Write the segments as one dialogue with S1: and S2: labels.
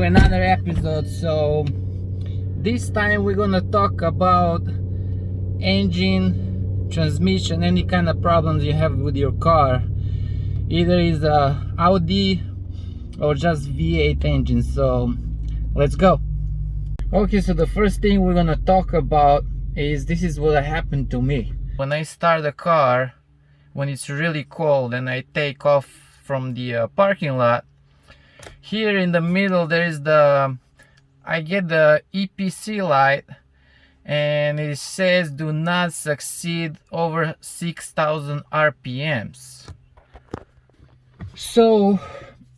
S1: another episode. So this time we're gonna talk about engine, transmission, any kind of problems you have with your car. Either is a Audi or just V8 engine. So let's go. Okay, so the first thing we're gonna talk about is this is what happened to me. When I start the car, when it's really cold and I take off from the parking lot, here in the middle there is I get the EPC light and it says do not succeed over 6,000 RPMs. So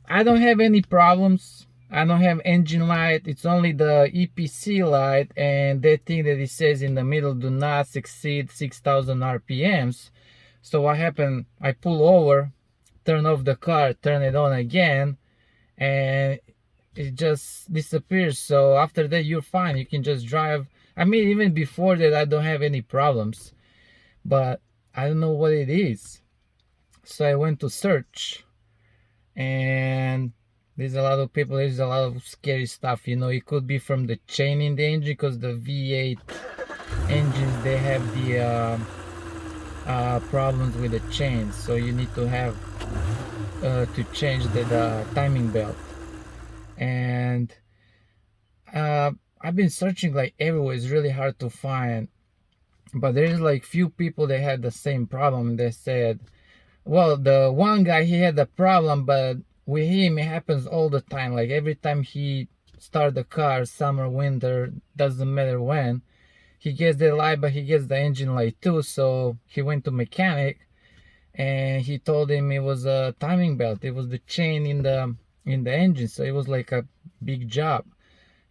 S1: I don't have any problems. I don't have engine light. It's only the EPC light, and that thing that it says in the middle do not exceed 6,000 RPMs. So what happened? I pull over, turn off the car, turn it on again, and it just disappears. So after that you're fine, you can just drive. I mean, even before that I don't have any problems, but I don't know what it is. So I went to search, and there's a lot of people, there's a lot of scary stuff, you know. It could be from the chain in the engine, because the V8 engines, they have the problems with the chains, so you need to have to change the timing belt. And I've been searching like everywhere. It's really hard to find, but there's like few people that had the same problem. They said, well, the one guy, he had the problem, but with him it happens all the time. Like every time he start the car, summer, winter, doesn't matter when, he gets the light, but he gets the engine light too. So he went to mechanic and he told him it was a timing belt. It was the chain in the engine. So it was like a big job.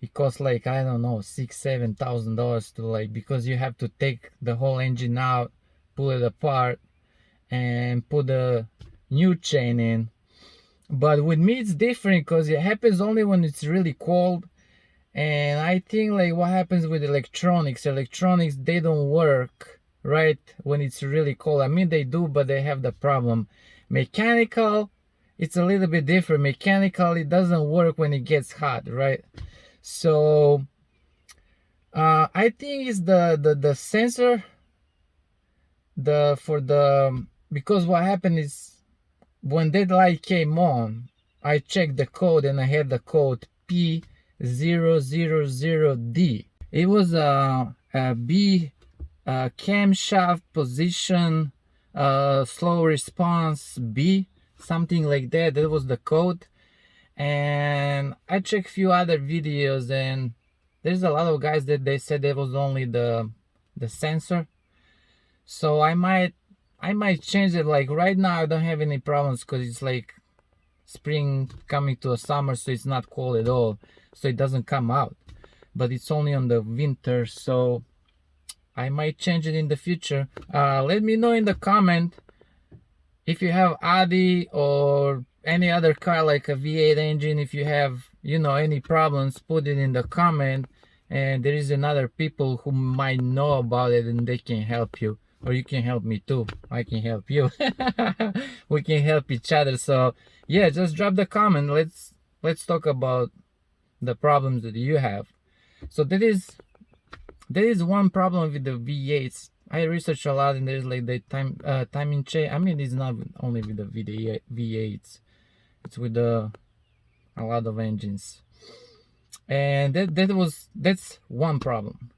S1: It cost like, I don't know, $6,000-7,000 to, like, because you have to take the whole engine out, pull it apart, and put the new chain in. But with me it's different, because it happens only when it's really cold. And I think like what happens with electronics, they don't work right when it's really cold. I mean, they do, but they have the problem. Mechanical, it's a little bit different. Mechanical, it doesn't work when it gets hot, right? So I think it's the sensor, because what happened is, when that light came on, I checked the code and I had the code P000D. It was a B camshaft position slow response B, something like that. That was the code. And I checked a few other videos, and there's a lot of guys that they said it was only the sensor. So I might change it. Like right now I don't have any problems, because it's like spring coming to a summer, so it's not cold at all, so it doesn't come out. But it's only on the winter, so I might change it in the future. Let me know in the comment if you have Audi or any other car like a V8 engine. If you have, you know, any problems, put it in the comment, and there is another people who might know about it and they can help you. Or you can help me too. I can help you. We can help each other. So yeah, just drop the comment. Let's talk about the problems that you have. So there is one problem with the V8s. I researched a lot, and there's like the timing chain. I mean, it's not only with the V8s. It's with a lot of engines. And that's one problem.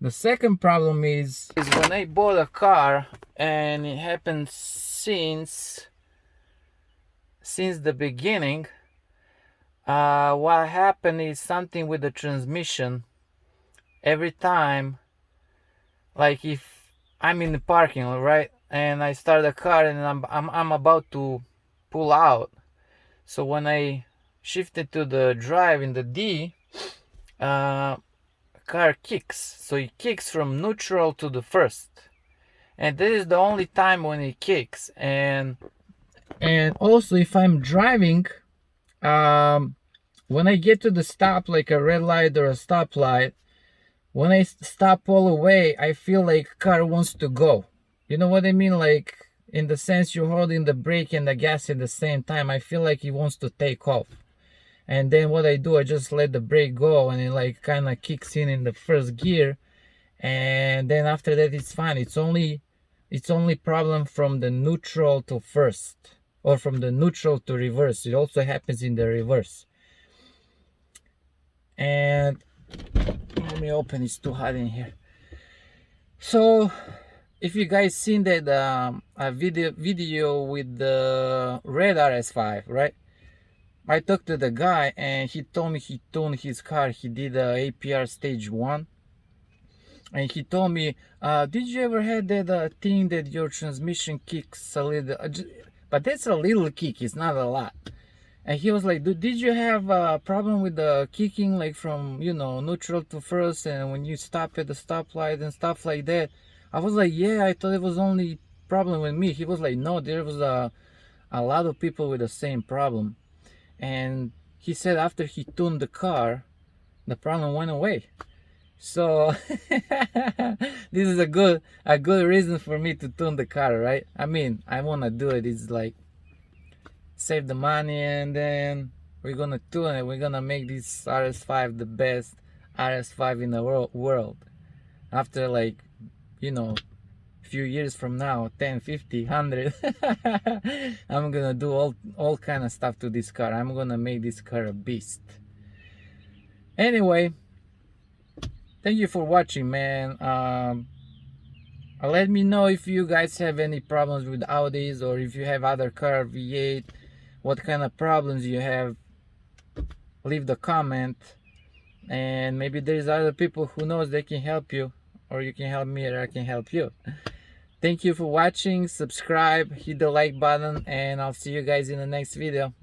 S1: The second problem is when I bought a car, and it happened since the beginning. What happened is something with the transmission. Every time, like if I'm in the parking lot, right, and I start the car and I'm about to pull out, so when I shifted to the drive in the D, car kicks. So it kicks from neutral to the first, and this is the only time when it kicks. And also if I'm driving, when I get to the stop, like a red light or a stoplight, when I stop all the way, I feel like car wants to go. You know what I mean? Like in the sense you're holding the brake and the gas at the same time. I feel like it wants to take off. and then what I do, I just let the brake go, and it like kind of kicks in the first gear, and then after that it's fine. It's only problem from the neutral to first, or from the neutral to reverse. It also happens in the reverse. And let me open, it's too hot in here. So if you guys seen that a video with the red RS5, right? I talked to the guy and he told me he tuned his car. He did a APR stage 1, and he told me, did you ever had that thing that your transmission kicks a little, but that's a little kick, it's not a lot. And he was like, did you have a problem with the kicking, like from, you know, neutral to first, and when you stop at the stoplight and stuff like that? I was like, yeah, I thought it was only problem with me. He was like, no, there was a lot of people with the same problem. And he said after he tuned the car, the problem went away. So this is a good reason for me to tune the car, right? I mean, I want to do it. It's like save the money, and then we're gonna tune it. We're gonna make this RS5 the best RS5 in the world. After, like, you know, few years from now, 10, 50, 100, I'm gonna do all kind of stuff to this car. I'm gonna make this car a beast. Anyway, thank you for watching, man. Let me know if you guys have any problems with Audis, or if you have other car V8, what kind of problems you have. Leave the comment, and maybe there's other people who knows they can help you, or you can help me, or I can help you. Thank you for watching. Subscribe, hit the like button, and I'll see you guys in the next video.